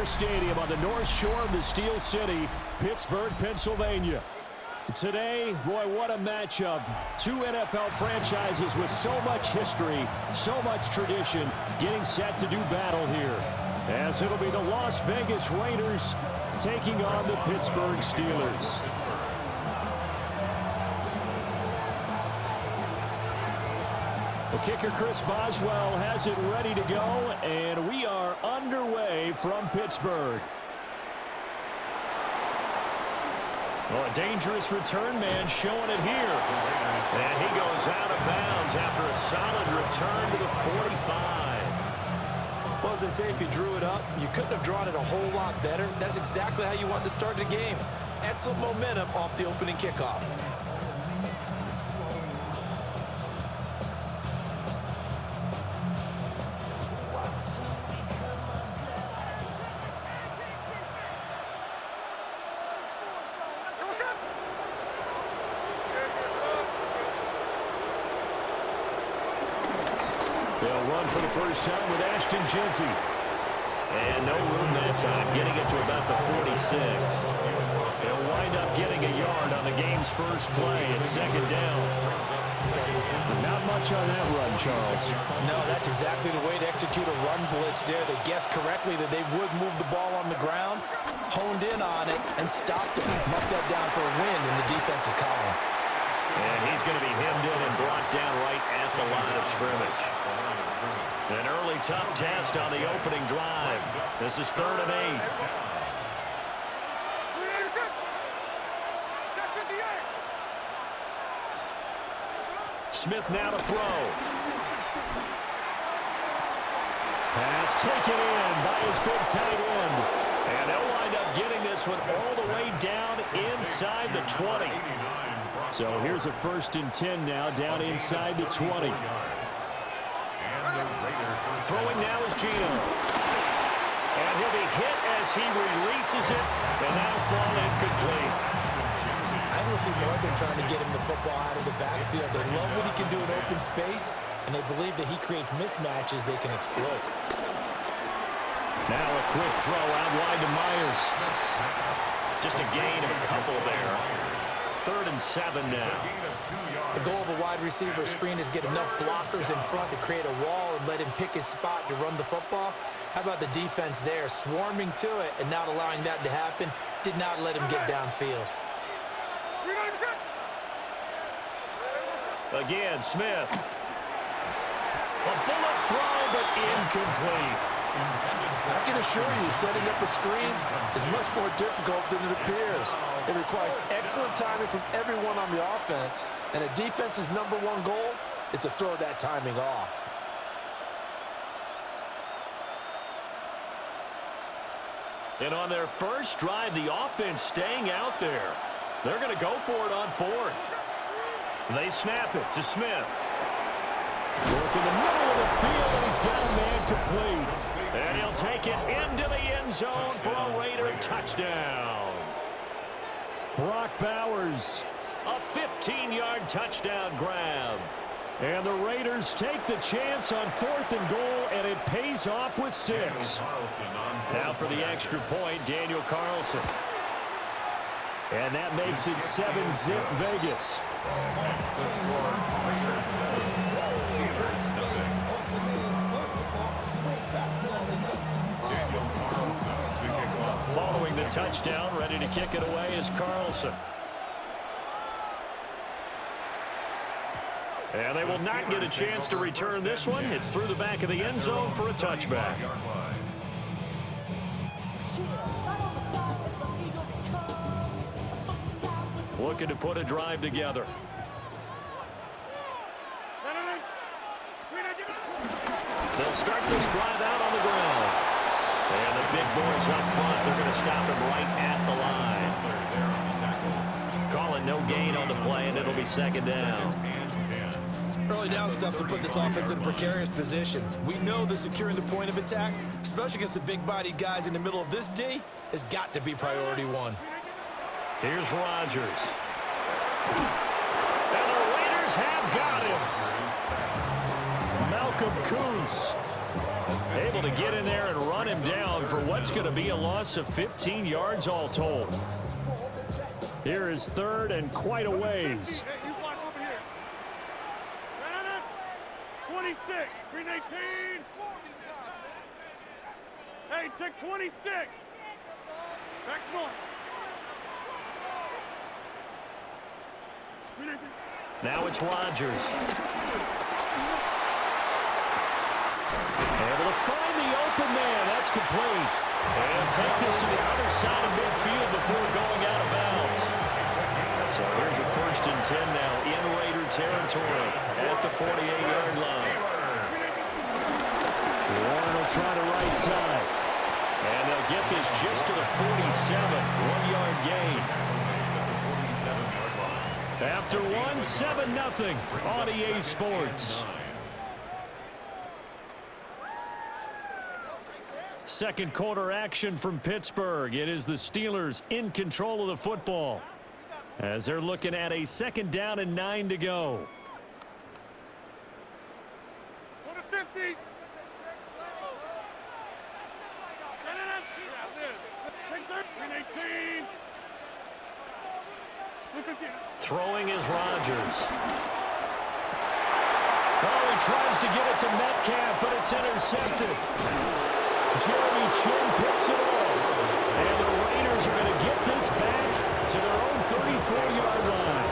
Square Stadium on the north shore of the Steel City, Pittsburgh, Pennsylvania. Today, boy, what a matchup. Two NFL franchises with so much history, so much tradition, getting set to do battle here. As it'll be the Las Vegas Raiders taking on the Pittsburgh Steelers. The kicker, Chris Boswell, has it ready to go, and we are underway from Pittsburgh. Well, a dangerous return man showing it here. And he goes out of bounds after a solid return to the 45. Well, as they say, if you drew it up, you couldn't have drawn it a whole lot better. That's exactly how you want to start the game. Excellent momentum off the opening kickoff. They'll run for the first time with Ashton Genty. And no room that time, getting it to about the 46. They'll wind up getting a yard on the game's first play at second down. Not much on that run, Charles. No, that's exactly the way to execute a run blitz there. They guessed correctly that they would move the ball on the ground, honed in on it, and stopped it. Marked that down for a win in the defense's column. And he's going to be hemmed in and brought down right at the line of scrimmage. An early tough test on the opening drive. This is 3rd and 8. Smith now to throw. Pass taken in by his big tight end. And they'll wind up getting this one all the way down inside the 20. So here's a 1st and 10 now, down inside the 20. Throwing now is Gino. And he'll be hit as he releases it, and that'll fall incomplete. I don't see more than trying to get him the football out of the backfield. They love what he can do in open space, and they believe that he creates mismatches they can exploit. Now a quick throw out wide to Myers. Just a gain of a couple there. 3rd and 7 now. The goal of a wide receiver screen is get enough blockers in front to create a wall and let him pick his spot to run the football. How about the defense there, swarming to it and not allowing that to happen? Did not let him get downfield. Again, Smith. A bullet throw, but incomplete. I can assure you, setting up a screen is much more difficult than it appears. It requires excellent timing from everyone on the offense, and a defense's #1 goal is to throw that timing off. And on their first drive, the offense staying out there. They're going to go for it on 4th. They snap it to Smith. Work in the middle of the field, and he's got a man complete. And he'll take it into the end zone for a Raider touchdown. Brock Bowers, a 15-yard touchdown grab. And the Raiders take the chance on 4th and goal, and it pays off with 6. Now for the extra point, Daniel Carlson. And that makes it 7-zip Vegas. Following the touchdown, ready to kick it away is Carlson. And they will not get a chance to return this one. It's through the back of the end zone for a touchback. Looking to put a drive together. They'll start this drive out on the ground. And the big boys up front, they're going to stop him right at the line. Calling no gain on the play, and it'll be 2nd down. Early down stuff will put this offense in a precarious position. We know that securing the point of attack, especially against the big-bodied guys in the middle of this D, has got to be priority 1. Here's Rodgers. And the Raiders have got him. Malcolm Kuntz Able to get in there and run him down for what's going to be a loss of 15 yards all told. Here is third and quite a ways. 26, green 18. Hey, take 26. Back one. Now it's Rodgers. Able to find the open man. That's complete. And take this to the other side of midfield before going out of bounds. So here's a 1st and 10 now in Raider territory at the 48-yard line. Warren will try to right side. And they'll get this just to the 47. 1-yard gain. After one, 7-0 on EA Sports. Second quarter action from Pittsburgh. It is the Steelers in control of the football as they're looking at a 2nd down and 9 to go. 50. Throwing is Rodgers. Oh, he tries to get it to Metcalf, but it's intercepted. Jeremy Chin picks it off. And the Raiders are going to get this back to their own 34-yard line.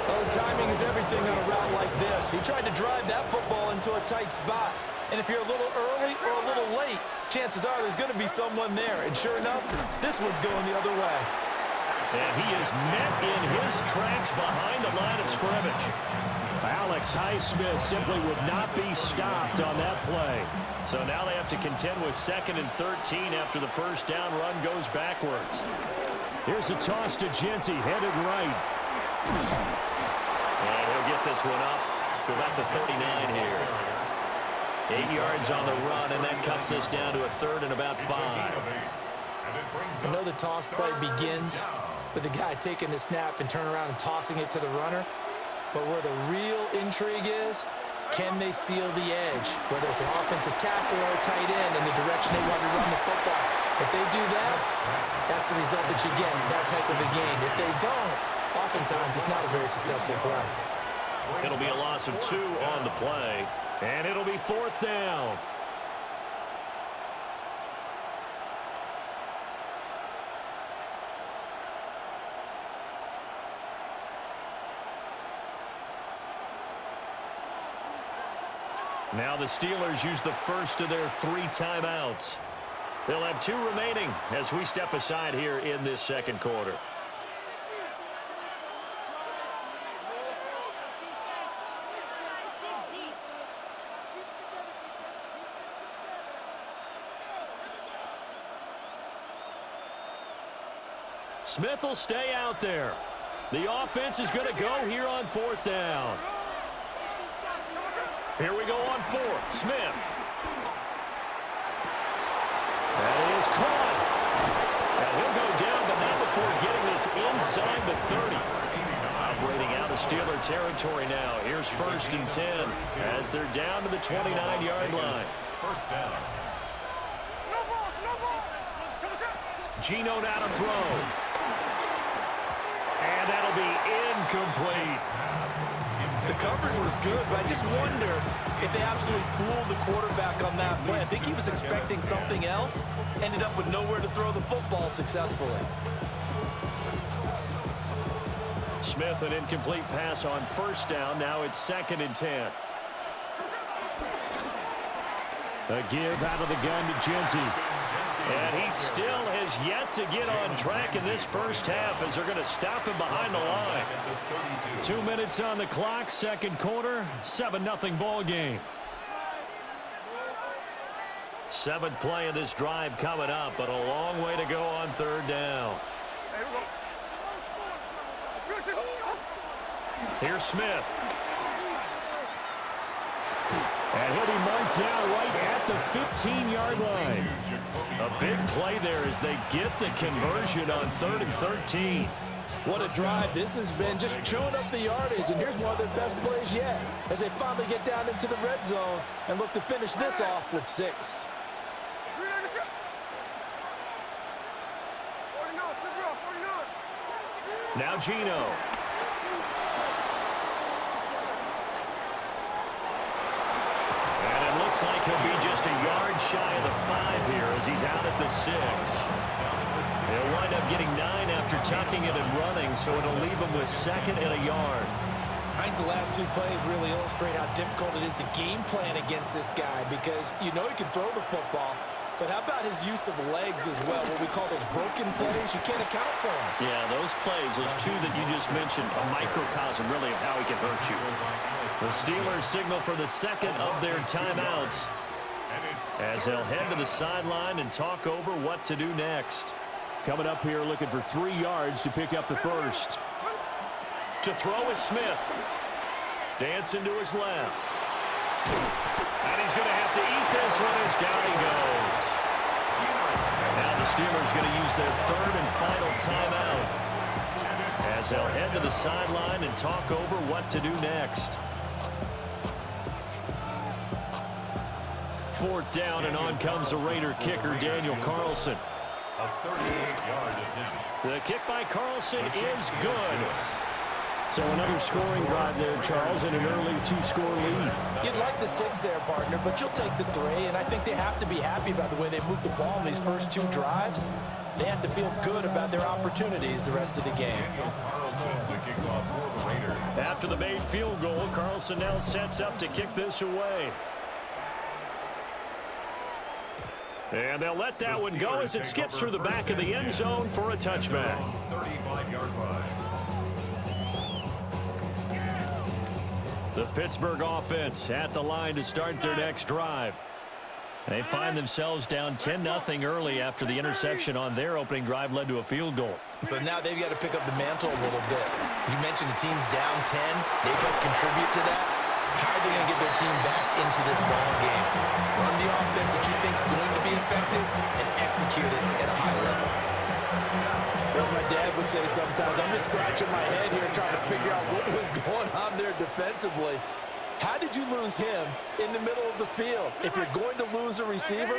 Well, the timing is everything on a route like this. He tried to drive that football into a tight spot. And if you're a little early or a little late, chances are there's going to be someone there. And sure enough, this one's going the other way. And he is met in his tracks behind the line of scrimmage. Alex Highsmith simply would not be stopped on that play. So now they have to contend with 2nd and 13 after the first down run goes backwards. Here's a toss to Genty, headed right. And he'll get this one up to about the 39 here. 8 yards on the run, and that cuts us down to a 3rd and about 5. I know the toss play begins with the guy taking the snap and turning around and tossing it to the runner. But where the real intrigue is, can they seal the edge? Whether it's an offensive tackle or a tight end in the direction they want to run the football. If they do that, that's the result that you get in that type of a game. If they don't, oftentimes it's not a very successful play. It'll be a loss of 2 on the play, and it'll be 4th down. Now the Steelers use the first of their 3 timeouts. They'll have 2 remaining as we step aside here in this second quarter. Smith will stay out there. The offense is going to go here on 4th down. Here we go on 4th. Smith. That is caught. And he'll go down, but not before getting this inside the 30. Operating out of Steeler territory now. Here's 1st and 10 as they're down to the 29-yard line. First down. Geno now to throw. And that'll be incomplete. The coverage was good, but I just wonder if they absolutely fooled the quarterback on that play. I think he was expecting something else, ended up with nowhere to throw the football successfully. Smith, an incomplete pass on 1st down. Now it's 2nd and 10. A give out of the gun to Genty. And he still has yet to get on track in this first half as they're going to stop him behind the line. 2 minutes on the clock, second quarter, 7-0 ball game. 7th play of this drive coming up, but a long way to go on 3rd down. Here's Smith. And he'll be marked down right at the 15-yard line. A big play there as they get the conversion on 3rd and 13. What a drive this has been, just chewing up the yardage, and here's one of their best plays yet as they finally get down into the red zone and look to finish this off with 6. Now Gino. And it looks like he'll be just a yard shy of the 5 here as he's out at the 6. He'll wind up getting 9 after tucking it and running, so it'll leave him with 2nd and a yard. I think the last 2 plays really illustrate how difficult it is to game plan against this guy because you know he can throw the football, but how about his use of legs as well, what we call those broken plays? You can't account for them. Yeah, those plays, those 2 that you just mentioned, a microcosm really of how he can hurt you. The Steelers signal for the 2nd of their timeouts as they'll head to the sideline and talk over what to do next. Coming up here looking for 3 yards to pick up the first. To throw is Smith. Dancing to his left. And he's going to have to eat this one as down he goes. Now the Steelers going to use their 3rd and final timeout as they'll head to the sideline and talk over what to do next. 4th down, and on comes the Raider kicker, Daniel Carlson. A 38-yard attempt. The kick by Carlson is good. So another scoring drive there, Charles, and an early 2-score lead. You'd like the 6 there, partner, but you'll take the 3, and I think they have to be happy about the way they moved the ball in these first 2 drives. They have to feel good about their opportunities the rest of the game. After the made field goal, Carlson now sets up to kick this away. And they'll let that one go as it skips through the back of the end zone for a touchback. 35-yard line. The Pittsburgh offense at the line to start their next drive. They find themselves down 10-0 early after the interception on their opening drive led to a field goal. So now they've got to pick up the mantle a little bit. You mentioned the team's down 10. They've helped contribute to that. How are they going to get their team back into this ball game? Run the offense that you think is going to be effective and execute it at a high level. As my dad would say sometimes, I'm just scratching my head here trying to figure out what was going on there defensively. How did you lose him in the middle of the field? If you're going to lose a receiver,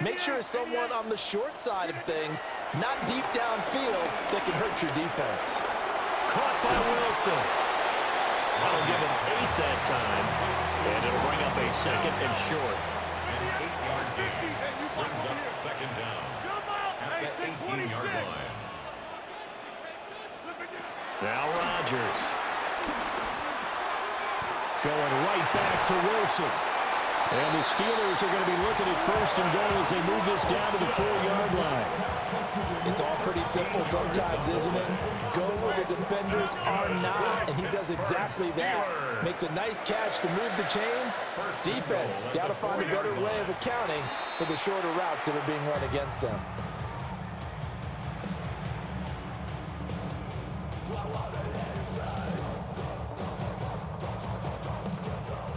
make sure it's someone on the short side of things, not deep downfield, that can hurt your defense. Caught by Wilson. That'll give him 8 that time, and it'll bring up a 2nd and short. An 8-yard gain brings up 2nd down at the 18-yard line. Now Rodgers. Going right back to Wilson. And the Steelers are going to be looking at 1st and goal as they move this down to the 4-yard line. It's all pretty simple sometimes, isn't it? Go where the defenders are not, and he does exactly that. Makes a nice catch to move the chains. Defense, got to find a better way of accounting for the shorter routes that are being run against them.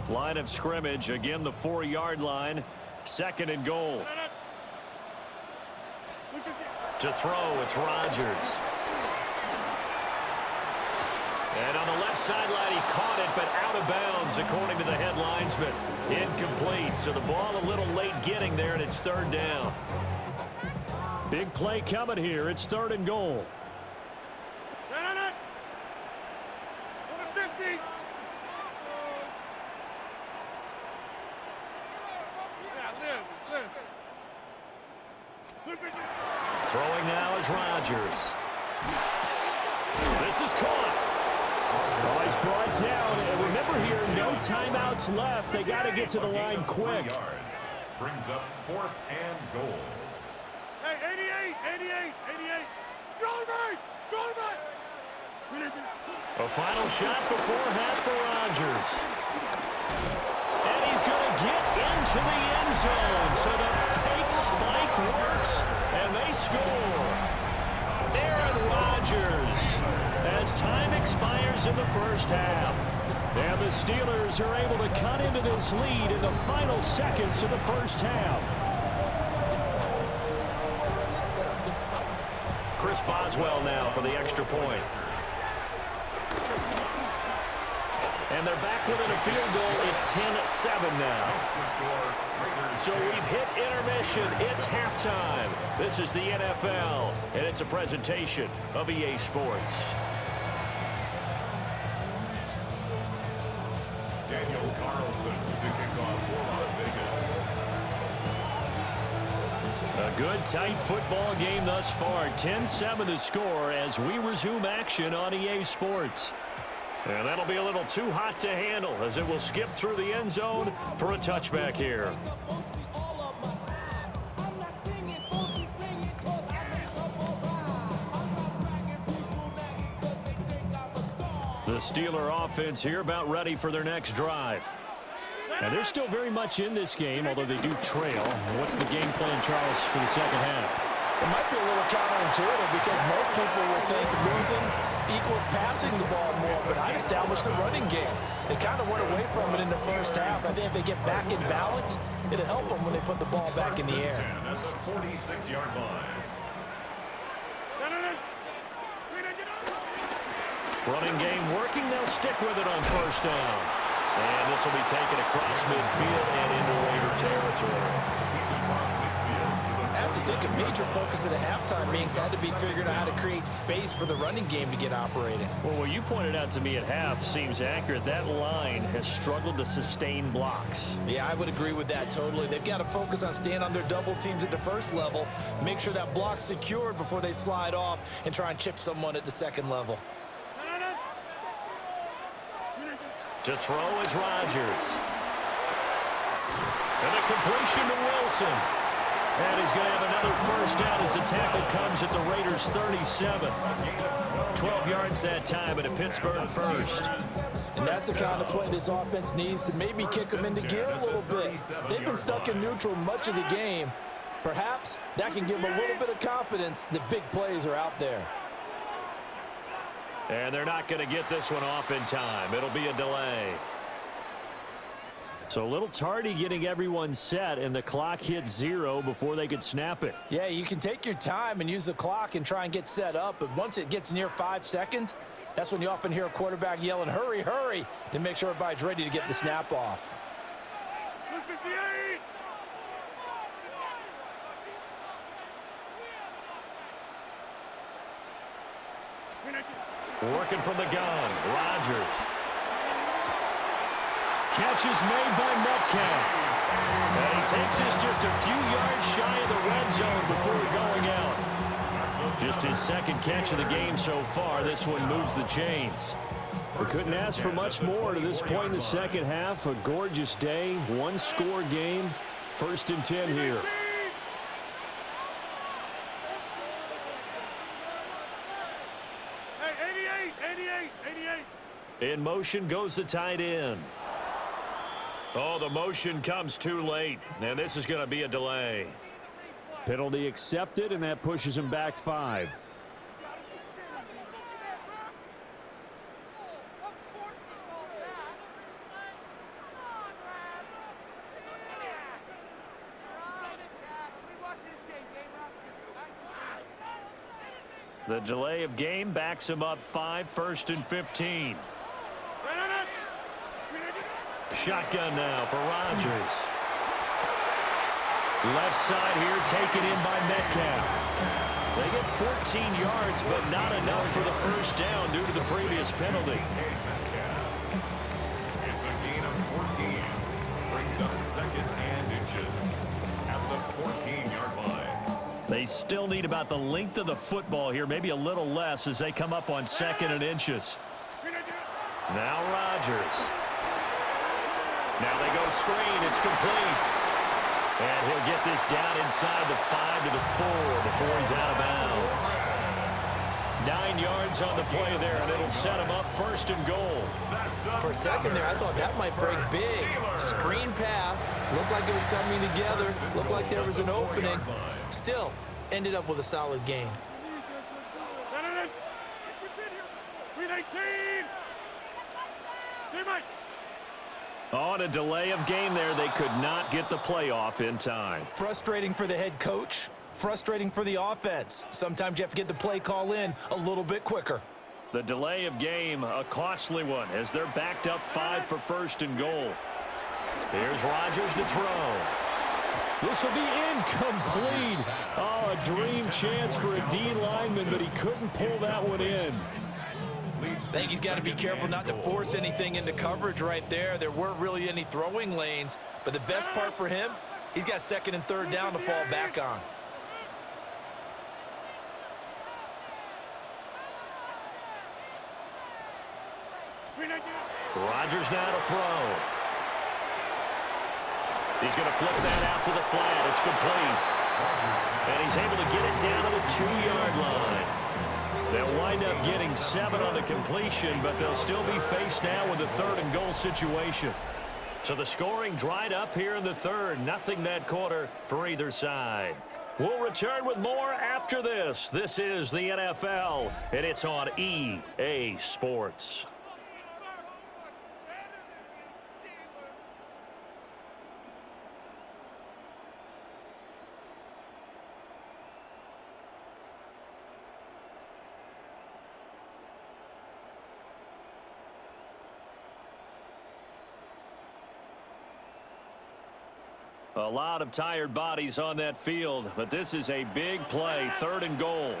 Line of scrimmage, again the 4-yard line. 2nd and goal. To throw, it's Rodgers. And on the left sideline, he caught it, but out of bounds, according to the head linesman. Incomplete, so the ball a little late getting there, and it's 3rd down. Big play coming here. It's 3rd and goal. Throwing now is Rodgers. This is caught. Oh, he's brought down. And remember here, no timeouts left. They got to get to the line quick. Brings up 4th and goal. Hey, 88. A final shot before half for Rodgers. And he's going to get into the end zone. So the fake spike works, and they score. Aaron Rodgers, as time expires in the first half. And the Steelers are able to cut into this lead in the final seconds of the first half. Chris Boswell now for the extra point. And they're back within a field goal. It's 10-7 now. So we've hit intermission. It's halftime. This is the NFL, and it's a presentation of EA Sports. Daniel Carlson to kick off for Las Vegas. A good, tight football game thus far. 10-7 to score as we resume action on EA Sports. And that'll be a little too hot to handle as it will skip through the end zone for a touchback here. The Steeler offense here about ready for their next drive. And they're still very much in this game, although they do trail. What's the game plan, Charles, for the second half? It might be a little counterintuitive because most people will think losing equals passing the ball more, but I established the running game. They kind of went away from it in the first half. I think if they get back in balance, it'll help them when they put the ball back in the air. At the 46-yard line. Running game working. They'll stick with it on first down. And this will be taken across midfield and into Raider territory. He's across midfield. I have to think a major focus of the halftime meetings had to be figuring out how to create space for the running game to get operating. Well, what you pointed out to me at half seems accurate. That line has struggled to sustain blocks. Yeah, I would agree with that totally. They've got to focus on staying on their double teams at the first level, make sure that block's secured before they slide off, and try and chip someone at the second level. To throw is Rodgers. And a completion to Wilson. And he's going to have another first down as the tackle comes at the Raiders' 37. 12 yards that time and a Pittsburgh first. And that's the kind of play this offense needs to maybe kick them into gear a little bit. They've been stuck in neutral much of the game. Perhaps that can give them a little bit of confidence that big plays are out there. And they're not going to get this one off in time. It'll be a delay. So a little tardy getting everyone set, and the clock hit 0 before they could snap it. Yeah, you can take your time and use the clock and try and get set up, but once it gets near 5 seconds, that's when you often hear a quarterback yelling, hurry, hurry, to make sure everybody's ready to get the snap off. Working from the gun, Rodgers. Catch is made by Metcalf. And he takes this just a few yards shy of the red zone before going out. Just his second catch of the game so far. This one moves the chains. We couldn't ask for much more to this point in the second half. A gorgeous day, one-score game. 1st and 10 here. In motion goes the tight end. Oh, the motion comes too late, and this is going to be a delay. Penalty accepted, and that pushes him back 5. The delay of game backs him up 5, 1st and 15. Shotgun now for Rodgers. Left side here taken in by Metcalf. They get 14 yards, but not enough for the first down due to the previous penalty. It's a gain of 14. Brings up 2nd and inches at the 14-yard line. They still need about the length of the football here, maybe a little less as they come up on 2nd and inches. Now Rodgers. Now they go screen. It's complete. And he'll get this down inside the 5 to the 4 before he's out of bounds. 9 yards on the play there, and it'll set him up 1st and goal. For a second there, I thought that might break big. Screen pass. Looked like it was coming together. Looked like there was an opening. Still, ended up with a solid game. On a delay of game there, they could not get the playoff in time. Frustrating for the head coach. Frustrating for the offense. Sometimes you have to get the play call in a little bit quicker. The delay of game, a costly one, as they're backed up 5 for first and goal. Here's Rodgers to throw. This will be incomplete. Oh, a dream chance for a D lineman, but he couldn't pull that one in. I think he's got to be careful not to force anything into coverage right there. There weren't really any throwing lanes, but the best part for him, he's got second and third down to fall back on. Rodgers now to throw. He's going to flip that out to the flat. It's complete. And he's able to get it down to the 2-yard line. They'll wind up getting 7 on the completion, but they'll still be faced now with a 3rd and goal situation. So the scoring dried up here in the 3rd. Nothing that quarter for either side. We'll return with more after this. This is the NFL, and it's on EA Sports. A lot of tired bodies on that field, but this is a big play, 3rd and goal.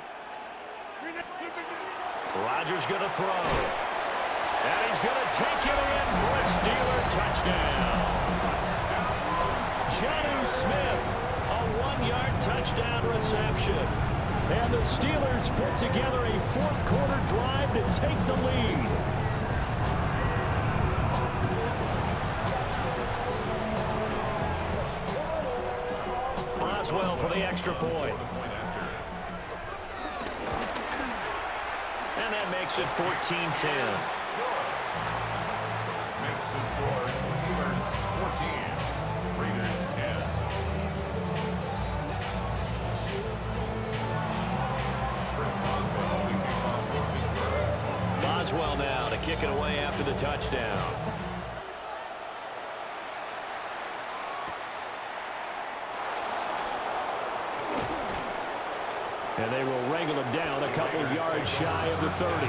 Rodgers going to throw. And he's going to take it in for a Steeler touchdown. Jonnu Smith, a 1-yard touchdown reception. And the Steelers put together a 4th quarter drive to take the lead. Well for the extra point. And that makes it 14-10. Makes the score Steelers 14, Raiders 10. Chris Boswell will kick off for Pittsburgh. Boswell now to kick it away after the touchdown. And they will wrangle him down a couple yards shy of the 30.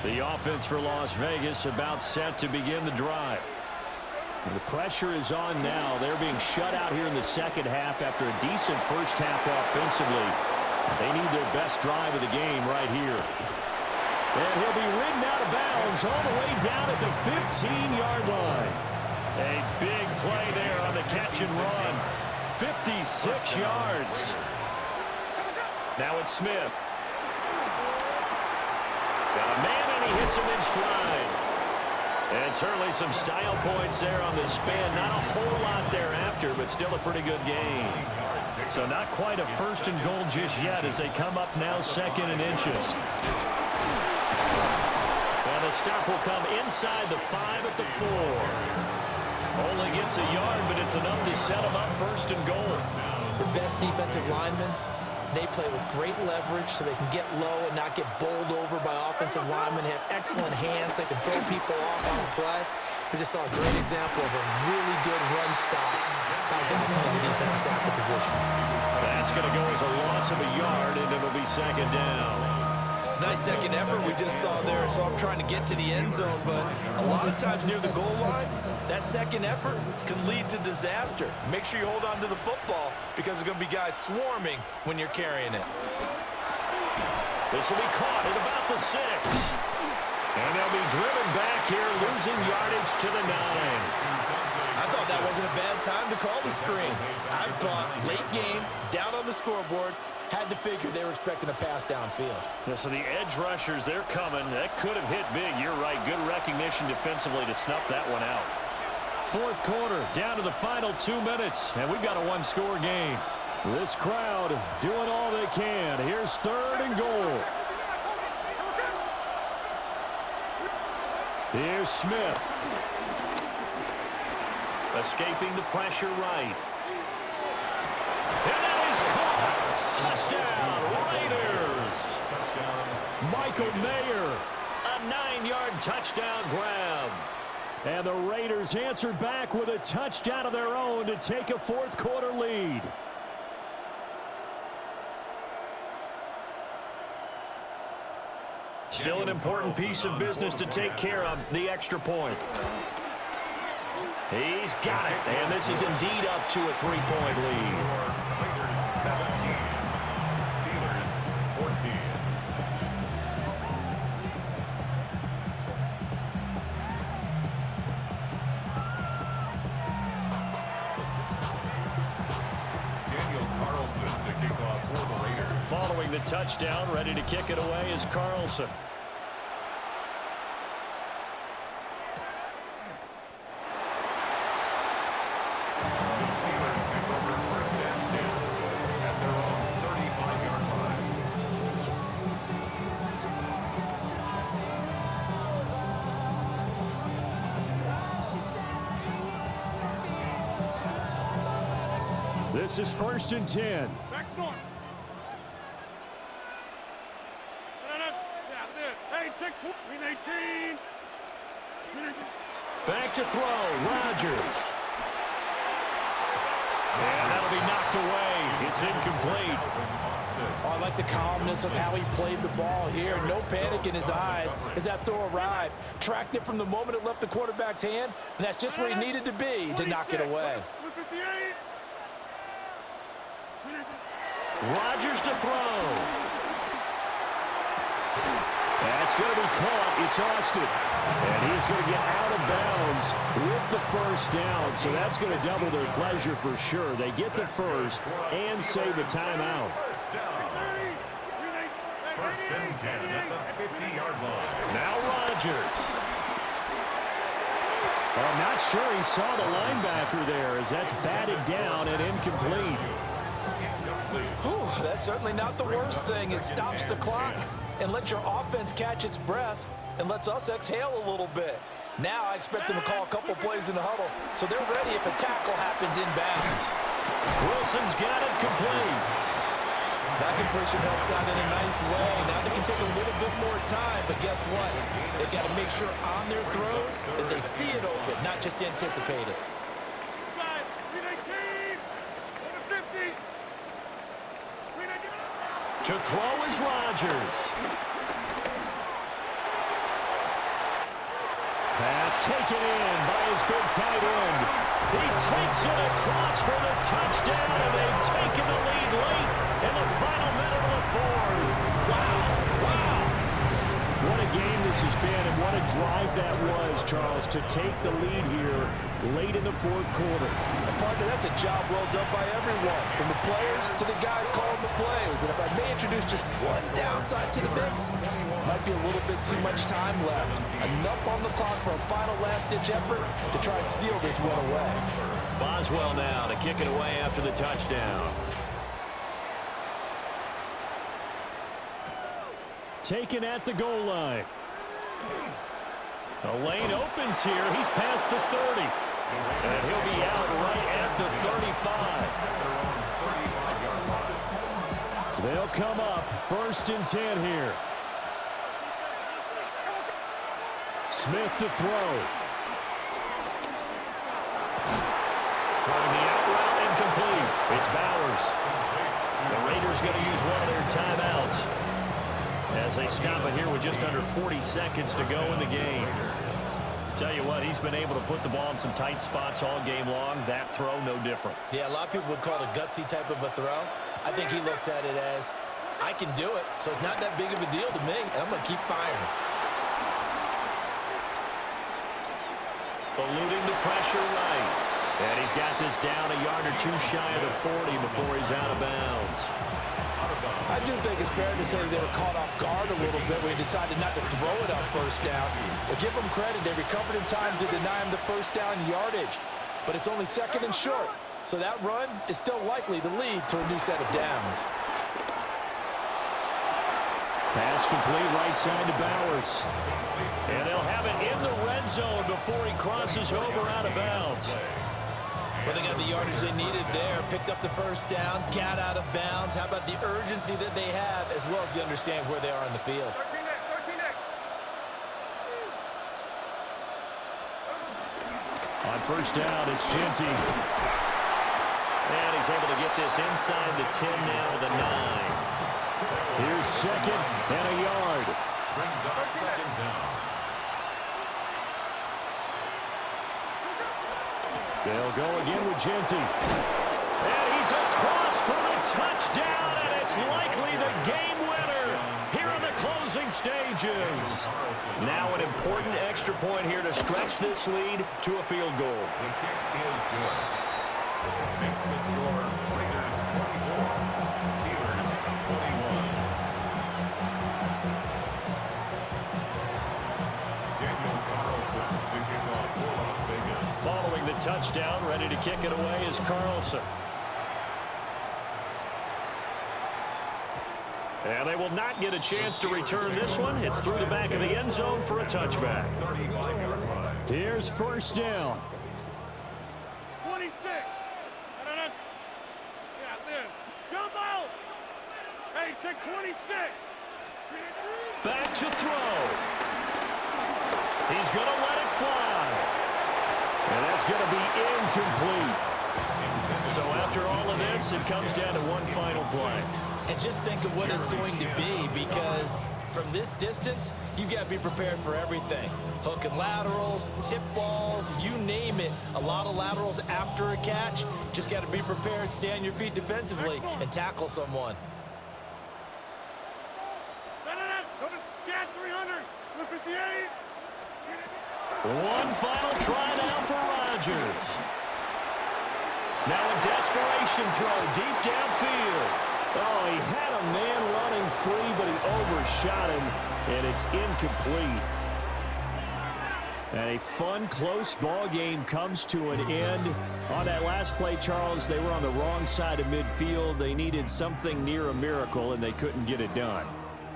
The offense for Las Vegas about set to begin the drive. The pressure is on now. They're being shut out here in the second half after a decent first half offensively. They need their best drive of the game right here. And he'll be ridden out of bounds all the way down at the 15-yard line. A big play there on the catch and run. 56 yards. Now it's Smith. Got a man, and he hits him in stride. And certainly some style points there on the spin. Not a whole lot thereafter, but still a pretty good game. So not quite a 1st and goal just yet as they come up now 2nd and inches. And the stop will come inside the 5 at the 4. Only gets a yard, but it's enough to set him up 1st and goal. The best defensive linemen, they play with great leverage so they can get low and not get bowled over by offensive linemen. They have excellent hands. They can throw people off on the play. We just saw a great example of a really good run stop by them playing the defensive tackle position. That's going to go as a loss of a yard, and it'll be 2nd down. It's a nice second effort we just saw there. So I'm trying to get to the end zone, but a lot of times near the goal line, that second effort can lead to disaster. Make sure you hold on to the football because there's going to be guys swarming when you're carrying it. This will be caught at about the 6. And they'll be driven back here, losing yardage to the 9. I thought that wasn't a bad time to call the screen. I thought late game, down on the scoreboard, had to figure they were expecting a pass downfield. Yeah, so the edge rushers, they're coming. That could have hit big. You're right. Good recognition defensively to snuff that one out. 4th quarter, down to the final 2 minutes, and we've got a 1-score game. This crowd doing all they can. Here's 3rd and goal. Here's Smith. Escaping the pressure right. And that is caught. Touchdown, Raiders. Michael Mayer, a 9-yard touchdown grab. And the Raiders answered back with a touchdown of their own to take a fourth-quarter lead. Still an important piece of business to take care of, the extra point. He's got it, and this is indeed up to a three-point lead. Raiders 17, Steelers 14. Daniel Carlson to kick off for the Raiders. Following the touchdown, ready to kick it away is Carlson. This is 1st and 10. Back north. Hey, take 18. Back to throw, Rodgers. And that'll be knocked away. It's incomplete. Oh, I like the calmness of how he played the ball here. No panic in his eyes as that throw arrived. Tracked it from the moment it left the quarterback's hand, and that's just where he needed to be to knock it away. Rodgers to throw. That's going to be caught. It's Austin. And he's going to get out of bounds with the first down. So that's going to double their pleasure for sure. They get the first and save a timeout. First and 10 at the 50-yard line. Now Rodgers. I'm not sure he saw the linebacker there as that's batted down and incomplete. Whew, that's certainly not the worst thing. It stops the clock and lets your offense catch its breath and lets us exhale a little bit. Now I expect them to call a couple plays in the huddle, so they're ready if a tackle happens inbounds. Wilson's got it complete. That completion helps out in a nice way. Now they can take a little bit more time, but guess what? They've got to make sure on their throws that they see it open, not just anticipate it. To throw is Rodgers. Pass taken in by his big tight end. He takes it across for the touchdown, and they've taken the lead late in the final minute of the fourth. Wow. What a game this has been, and what a drive that was, Charles, to take the lead here late in the fourth quarter. And partner, that's a job well done by everyone, from the players to the guys calling the plays. And if I may introduce just one downside to the mix, might be a little bit too much time left. Enough on the clock for a final last-ditch effort to try and steal this one away. Boswell now to kick it away after the touchdown. Taken at the goal line. The lane opens here. He's past the 30. And he'll be out right at the 35. They'll come up 1st and 10 here. Smith to throw. Throwing the out route incomplete. It's Bowers. The Raiders going to use one of their timeouts as they stop it here with just under 40 seconds to go in the game. Tell you what, he's been able to put the ball in some tight spots all game long. That throw, no different. Yeah, a lot of people would call it a gutsy type of a throw. I think he looks at it as, I can do it, so it's not that big of a deal to me, and I'm going to keep firing. Eluding the pressure right. And he's got this down a yard or two shy of the 40 before he's out of bounds. I do think it's fair to say that they were caught off guard a little bit when he decided not to throw it up first down. But give them credit. They recovered in time to deny him the first down yardage. But it's only 2nd and short. So that run is still likely to lead to a new set of downs. Pass complete right side to Bowers. And they'll have it in the red zone before he crosses over out of bounds. Well, they got the yardage they needed there, picked up the first down, got out of bounds. How about the urgency that they have, as well as the understanding where they are in the field? On first down, it's Genty. And he's able to get this inside the 10 now to the 9. Here's second and a yard. Brings up second down. They'll go again with Genty. And he's across for the touchdown, and it's likely the game winner here in the closing stages. Now an important extra point here to stretch this lead to a field goal. The kick is good. Makes the score Raiders 24, Steelers 21. Daniel Carlson to kick off for Las Vegas. Following the touchdown, ready to kick it away is Carlson. And they will not get a chance to return this one. It's through the back of the end zone for a touchback. 35-yard line. Here's first down. 26. Yeah, this. Jump out. Hey, take 26. Back to throw. He's going to let it fly. And that's going to be incomplete. So after all of this, it comes down to one final play. And just think of what it's going to be, because from this distance, you've got to be prepared for everything. Hook and laterals, tip balls, you name it. A lot of laterals after a catch. Just got to be prepared, stay on your feet defensively, and tackle someone. Get 300. 58. One final try now for Rodgers. Now a desperation throw deep downfield. Oh, he had a man running free, but he overshot him, and it's incomplete. And a fun, close ball game comes to an end. On that last play, Charles, they were on the wrong side of midfield. They needed something near a miracle, and they couldn't get it done.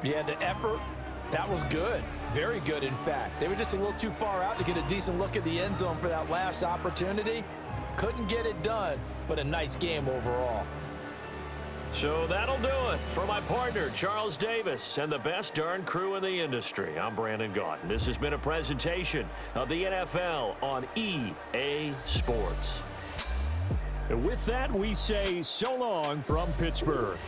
Yeah, the effort, that was good. Very good, in fact. They were just a little too far out to get a decent look at the end zone for that last opportunity. Couldn't get it done, but a nice game overall. So that'll do it for my partner, Charles Davis, and the best darn crew in the industry. I'm Brandon Gaudin. This has been a presentation of the NFL on EA Sports. And with that, we say so long from Pittsburgh.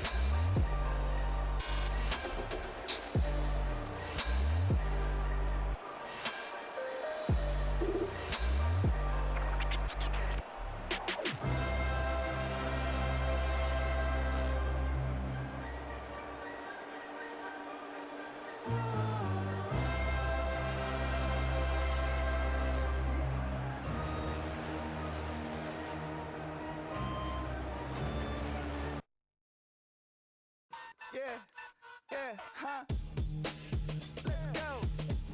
Let's go.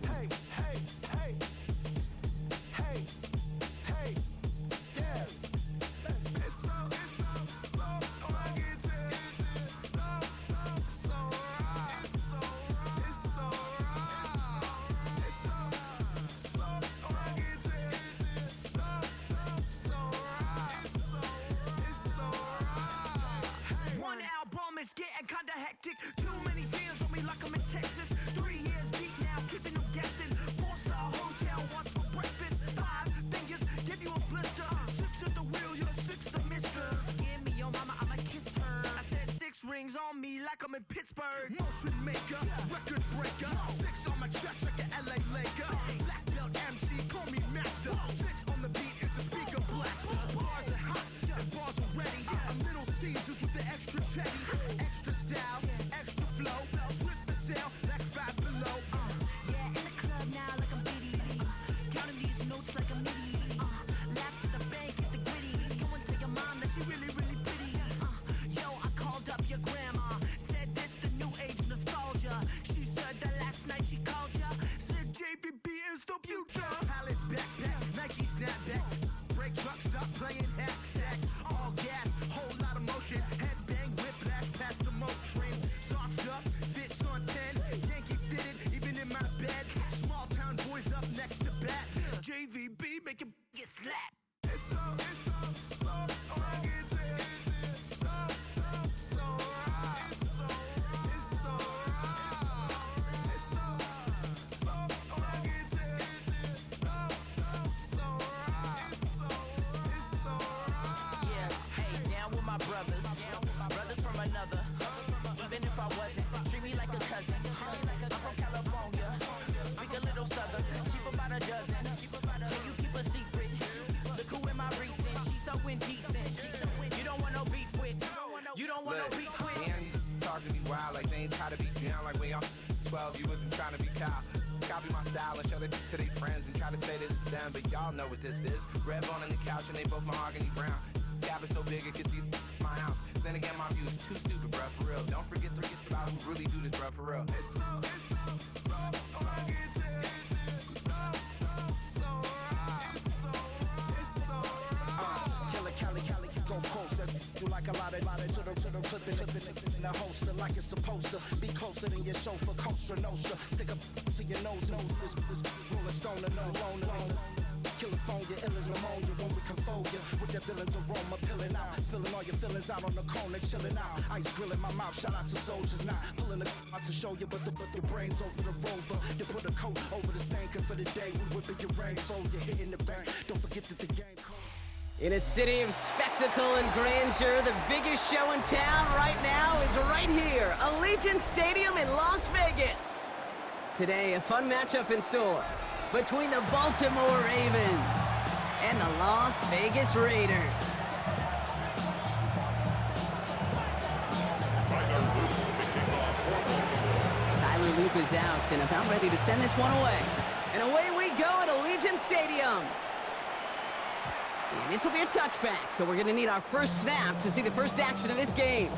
Hey, hey, hey. Hey, hey, yeah. It's so fucking so right. It's so right. One album is getting kinda hectic. Too many fans on me like I'm in Texas. 3 years deep now, keeping them guessing. 4-star hotel once for breakfast. 5 fingers give you a blister. 6 at the wheel, you're 6 the mister. Give me your mama, I'ma kiss her. I said 6 rings on me like I'm in Pittsburgh. Motion maker, record breaker. 6 on my chest like an LA Laker. Black belt MC, call me master. 6 on the beat, it's a speaker blaster. Bars are hot and bars are ready. A Middle Caesars with the extra chetty. Extra style, extra flow. Slip for sale, like 5 below. Yeah, in the club now like I'm Biddy. Counting these notes like a MIDI. Laugh to the bank, hit the gritty. Go and tell your mom that she really, really pretty. Yo, I called up your grandma. Said this the new age nostalgia. She said that last night she called ya. Said JVB is the future. Palace backpack, Nike snapback. Break truck, stop playing hack sack. All gas, whole lot of motion. Headbang, whiplash, past the moat train. Sauced up, fits on 10. Yankee fitted, even in my bed. Small town boys up next to bat. JVB, make it get slapped. It's so fucking so right. It's so right. It's so right. It's so fucking so right. my brothers. Brothers from another. Even if I wasn't, treat me like a cousin. I'm from California. Speak a little southern. Cheap about a dozen. Can you keep a secret? Look who in my recent. She's so indecent. You don't want no beef with. You don't want no beef with. Damn, you talk to me wild like they ain't try to be down. Like when y'all 12, you wasn't trying to be Kyle. Copy my style and show it to their friends and try to say that it's them, but y'all know what this is. Red bone on the couch and they both mahogany brown. Gap is so big it can see my house. Then again, my view is too stupid, bruh, for real. Don't forget about who really do this, bruh, for real. It's so Cali, go closer. You like a lot of to the clipping in the holster like it's supposed to be closer than your chauffeur, Costa Nostra. Stick a to your nose, this rolling stone and alone. California, ill as pneumonia when we confold you with the villain's aroma, pilling out, spilling all your feelings out on the corner, chilling out. Ice grilling my mouth, shout out to soldiers, not pulling the out to show you, but your brains over the rover. You put a coat over the stain, cause for the day we whipping your range, so you're hitting the bank. Don't forget that the game cold. In a city of spectacle and grandeur, the biggest show in town right now is right here, Allegiant Stadium in Las Vegas. Today, a fun matchup in store between the Baltimore Ravens and the Las Vegas Raiders. Tyler Loop is out and about ready to send this one away. And away we go at Allegiant Stadium. And this will be a touchback, so we're going to need our first snap to see the first action of this game.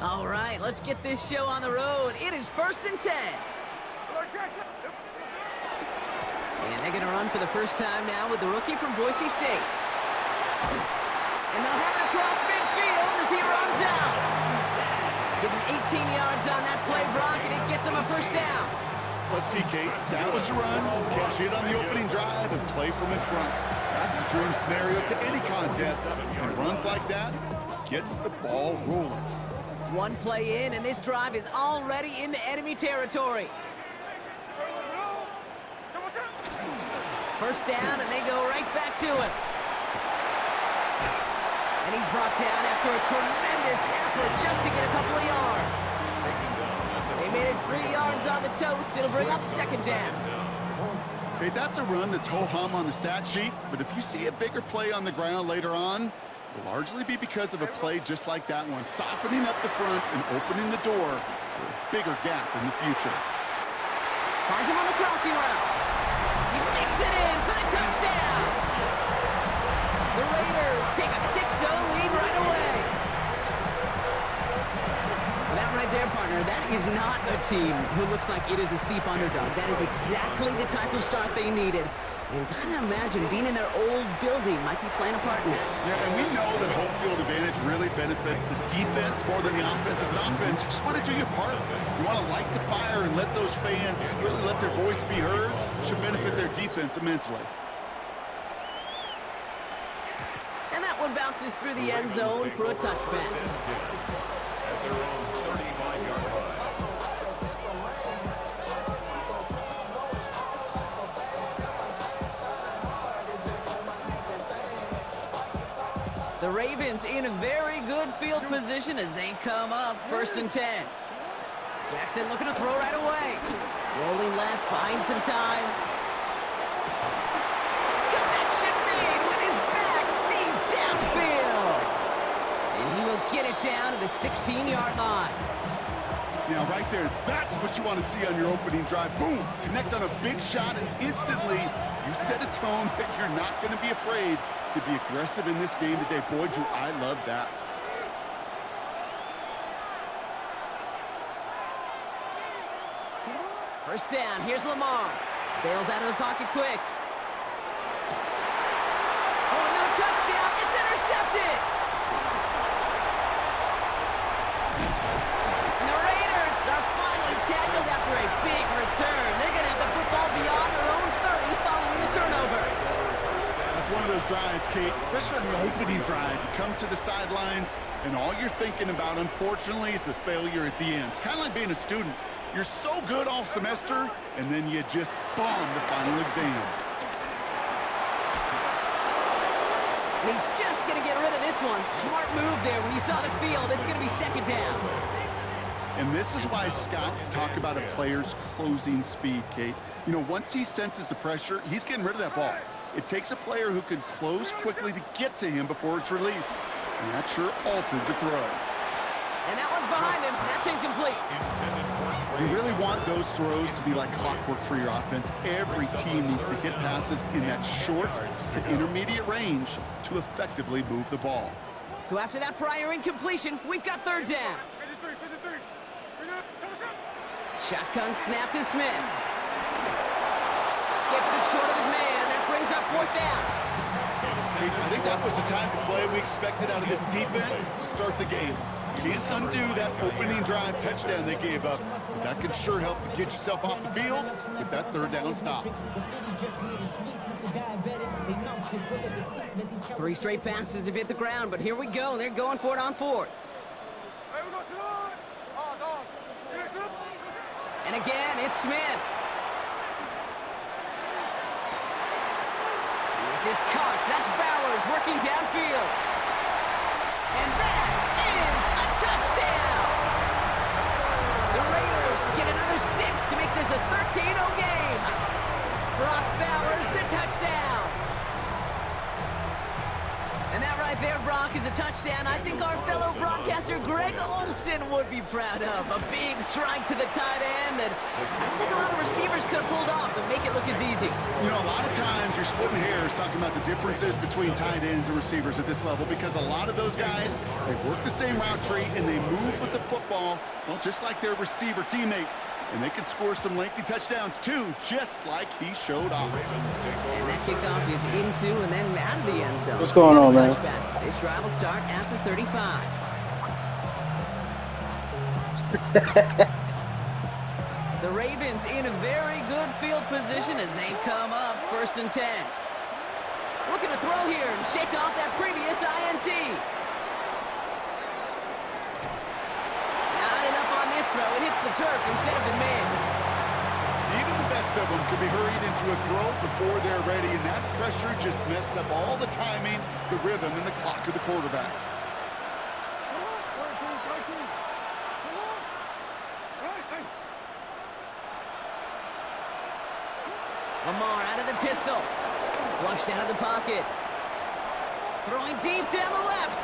All right, let's get this show on the road. It is 1st and 10. And they're going to run for the first time now with the rookie from Boise State. And they'll have it across midfield as he runs out. Give him 18 yards on that play, Brock, and it gets him a first down. Let's see, Kate. Establish a run, cash in on the opening drive, and play from in front. That's a dream scenario to any contest, and runs like that gets the ball rolling. One play in, and this drive is already into enemy territory. First down, and they go right back to it. And he's brought down after a tremendous effort just to get a couple of yards. They made it 3 yards on the tote. It'll bring up second down. Okay, that's a run that's ho-hum on the stat sheet, but if you see a bigger play on the ground later on, it'll largely be because of a play just like that one, softening up the front and opening the door for a bigger gap in the future. Finds him on the crossing route. He makes it in for the touchdown. The Raiders take a 6-0 lead right away. Well, that right there, partner, that is not a team who looks like it is a steep underdog. That is exactly the type of start they needed. And gotta imagine being in their old building might be playing a part in that. Yeah, and we know that home field advantage really benefits the defense more than the offense. As an offense, you just want to do your part. You want to light the fire and let those fans really let their voice be heard. Should benefit their defense immensely. And that one bounces through the end zone for a touchback. At their own 35-yard line. The Ravens in a very good field position as they come up 1st and 10. Jackson looking to throw right away. Rolling left, buying some time. Connection made with his back deep downfield. And he will get it down to the 16-yard line. Now, right there, that's what you want to see on your opening drive. Boom! Connect on a big shot, and instantly you set a tone that you're not going to be afraid to be aggressive in this game today. Boy, do I love that. First down, here's Lamar. Bails out of the pocket quick. Oh, no touchdown, it's intercepted! And the Raiders are finally tackled after a big return. They're going to have the football beyond their own 30 following the turnover. That's one of those drives, Kate, especially on the opening drive. You come to the sidelines, and all you're thinking about, unfortunately, is the failure at the end. It's kind of like being a student. You're so good all semester, and then you just bomb the final exam. And he's just going to get rid of this one. Smart move there when you saw the field. It's going to be second down. And this is why scouts talk about a player's closing speed, Kate. You know, once he senses the pressure, he's getting rid of that ball. It takes a player who can close quickly to get to him before it's released. And that sure altered the throw. And that one's behind him. That's incomplete. You really want those throws to be like clockwork for your offense. Every team needs to hit passes in that short to intermediate range to effectively move the ball. So after that prior incompletion, we've got third down. Shotgun snap to Smith. Skips it short of his man. That brings up fourth down. I think that was the type of play we expected out of this defense to start the game. Can't undo that opening drive touchdown they gave up. But that can sure help to get yourself off the field with that third down stop. 3 straight passes have hit the ground, but here we go. They're going for it on fourth. And again, it's Smith. Here's his cut. That's Bowers working downfield. And that is a touchdown. The Raiders get another 6 to make this a 13-0 game. Brock Bowers, the touchdown. And that right there, Brock, is a touchdown I think our fellow broadcaster Greg Olson would be proud of. A big strike to the tight end that I don't think a lot of receivers could have pulled off and make it look as easy. You know, a lot of times you're splitting hairs talking about the differences between tight ends and receivers at this level because a lot of those guys, they work the same route tree and they move with the football, well, just like their receiver teammates. And they can score some lengthy touchdowns too, just like he showed off. And that kickoff is into and then out of the end zone. What's going on, man? This drive will start after 35. The Ravens in a very good field position as they come up 1st and 10. Looking to throw here and shake off that previous INT. Not enough on this throw. It hits the turf instead of his man. Even the best of them could be hurried into a throw before they're ready, and that pressure just messed up all the timing, the rhythm, and the clock of the quarterback. Lamar out of the pistol. Flushed out of the pocket. Throwing deep down the left.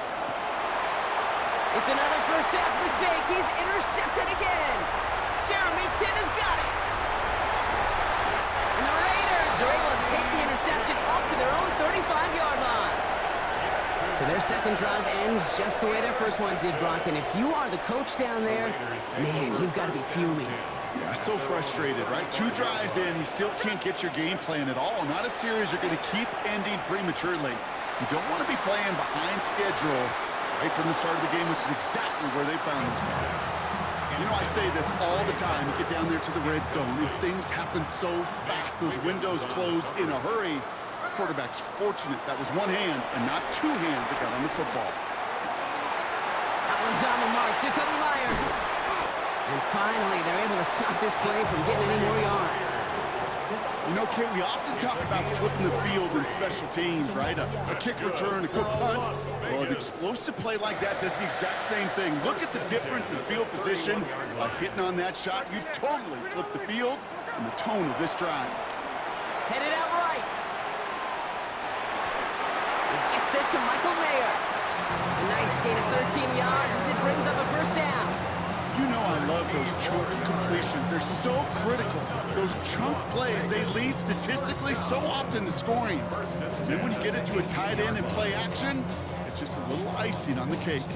It's another first half mistake. He's intercepted again. Jeremy Chin has got it. And the Raiders are able to take the interception up to their own 35-yard line. So their second drive ends just the way their first one did, Brock. And if you are the coach down there, man, you've got to be fuming. Yeah, so frustrated, right? 2 drives in, you still can't get your game plan at all. Not a series you're going to keep ending prematurely. You don't want to be playing behind schedule right from the start of the game, which is exactly where they found themselves. You know, I say this all the time. You get down there to the red zone, and things happen so fast. Those windows close in a hurry. The quarterback's fortunate that was one hand and not 2 hands that got on the football. That one's on the mark. Jacoby Myers. And finally, they're able to stop this play from getting any more yards. You know, Kate, we often talk about flipping the field in special teams, right? A kick return, a good punt. Well, an explosive play like that does the exact same thing. Look at the difference in field position. By hitting on that shot, you've totally flipped the field and the tone of this drive. Headed out right. He gets this to Michael Mayer. A nice gain of 13 yards as it brings up a first down. You know I love those chunk completions. They're so critical. Those chunk plays, they lead statistically so often to scoring. And then when you get into a tight end and play action, it's just a little icing on the cake.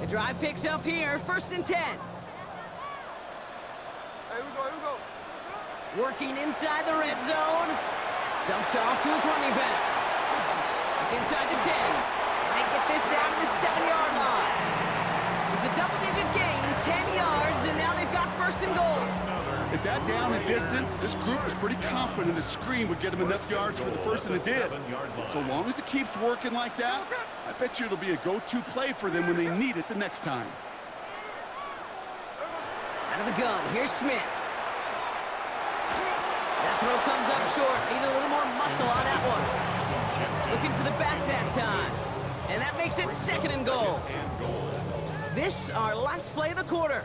The drive picks up here, 1st and 10. Here we go. Working inside the red zone. Dumped off to his running back. It's inside the 10. And they get this down to the 7-yard line. It's a double-digit gain, 10 yards, and now they've got first and goal. At that down and distance, this group was pretty confident a screen would get them enough yards for the first, and it did. And so long as it keeps working like that, I bet you it'll be a go-to play for them when they need it the next time. Out of the gun, here's Smith. That throw comes up short. Needed a little more muscle on that one. Looking for the back that time. And that makes it second and goal. This, our last play of the quarter.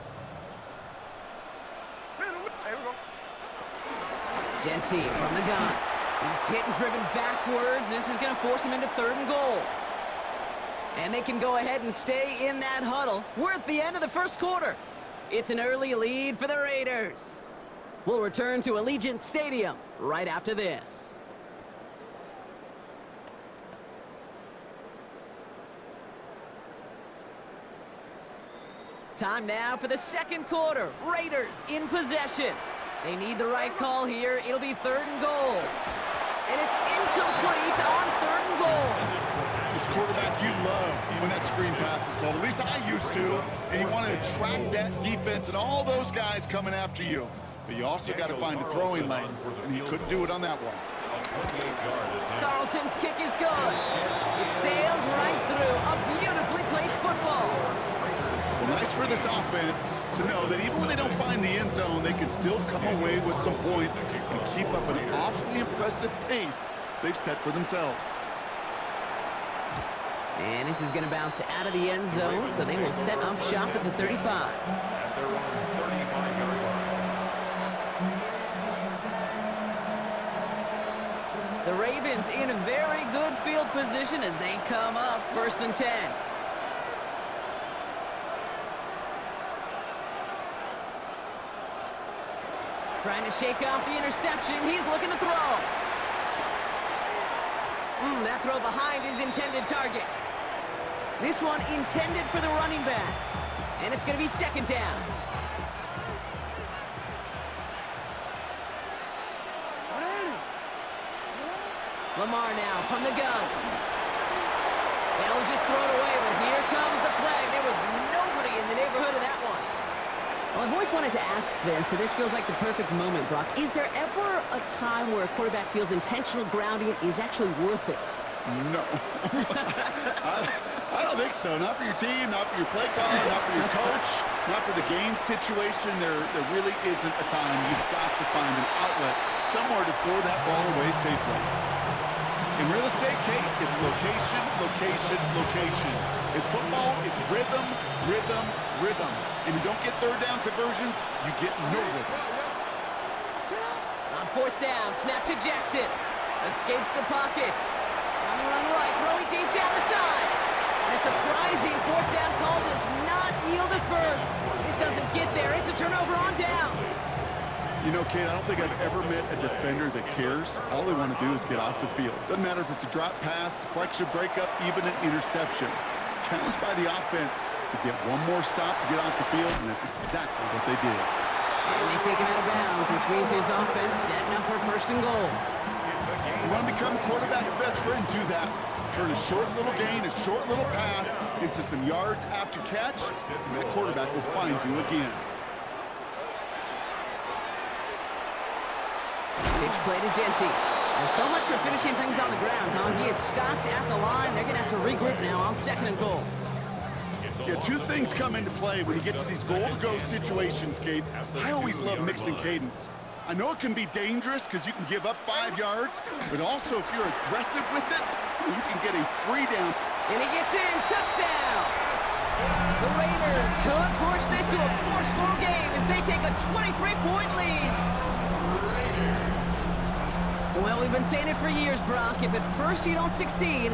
Genty from the gun. He's hit and driven backwards. This is going to force him into third and goal. And they can go ahead and stay in that huddle. We're at the end of the first quarter. It's an early lead for the Raiders. We'll return to Allegiant Stadium right after this. Time now for the second quarter. Raiders in possession. They need the right call here. It'll be third and goal. And it's incomplete on third and goal. This quarterback you love when that screen pass is called. At least I used to. And you want to attract that defense and all those guys coming after you. But you also got to find a throwing lane. And he couldn't do it on that one. Carlson's kick is good. It sails right through. A beautifully placed football. Well, nice for this offense to know that even when they don't find the end zone, they can still come away with some points and keep up an awfully impressive pace they've set for themselves. And this is going to bounce out of the end zone, so they will set up shop at the 35. The Ravens in a very good field position as they come up first and 10. Trying to shake off the interception. He's looking to throw. That throw behind his intended target. This one intended for the running back. And it's going to be second down. Lamar now from the gun. They'll just throw it away, but here comes the flag. There was nobody in the neighborhood of that one. Well, I've always wanted to ask this, so this feels like the perfect moment, Brock. Is there ever a time where a quarterback feels intentional grounding is actually worth it? No. I don't think so. Not for your team, not for your play caller, not for your coach, not for the game situation. There really isn't a time. You've got to find an outlet somewhere to throw that ball away safely. In real estate, Kate, it's location, location, location. In football, it's rhythm, rhythm, rhythm. And you don't get third down conversions, you get no rhythm. On fourth down, snap to Jackson. Escapes the pocket. On the run right, throwing deep down the side. And a surprising fourth down call does not yield at first. This doesn't get there. It's a turnover on downs. You know, Kate, I don't think I've ever met a defender that cares. All they want to do is get off the field. Doesn't matter if it's a drop pass, deflection, breakup, even an interception. Challenged by the offense to get one more stop to get off the field, and that's exactly what they did. And they take him out of bounds, which means his offense setting up for first and goal. You want to become a quarterback's best friend? Do that. Turn a short little gain, a short little pass into some yards after catch, and that quarterback will find you again. Pitch play to Genty. Well, so much for finishing things on the ground, huh? He is stopped at the line. They're going to have to regroup now on second and goal. Yeah, two things come into play when you get to these goal-to-go situations, Kate. I always love mixing cadence. I know it can be dangerous because you can give up 5 yards, but also if you're aggressive with it, you can get a free down. And he gets in. Touchdown! The Raiders could push this to a 4-score game as they take a 23-point lead. Well, we've been saying it for years, Brock. If at first you don't succeed,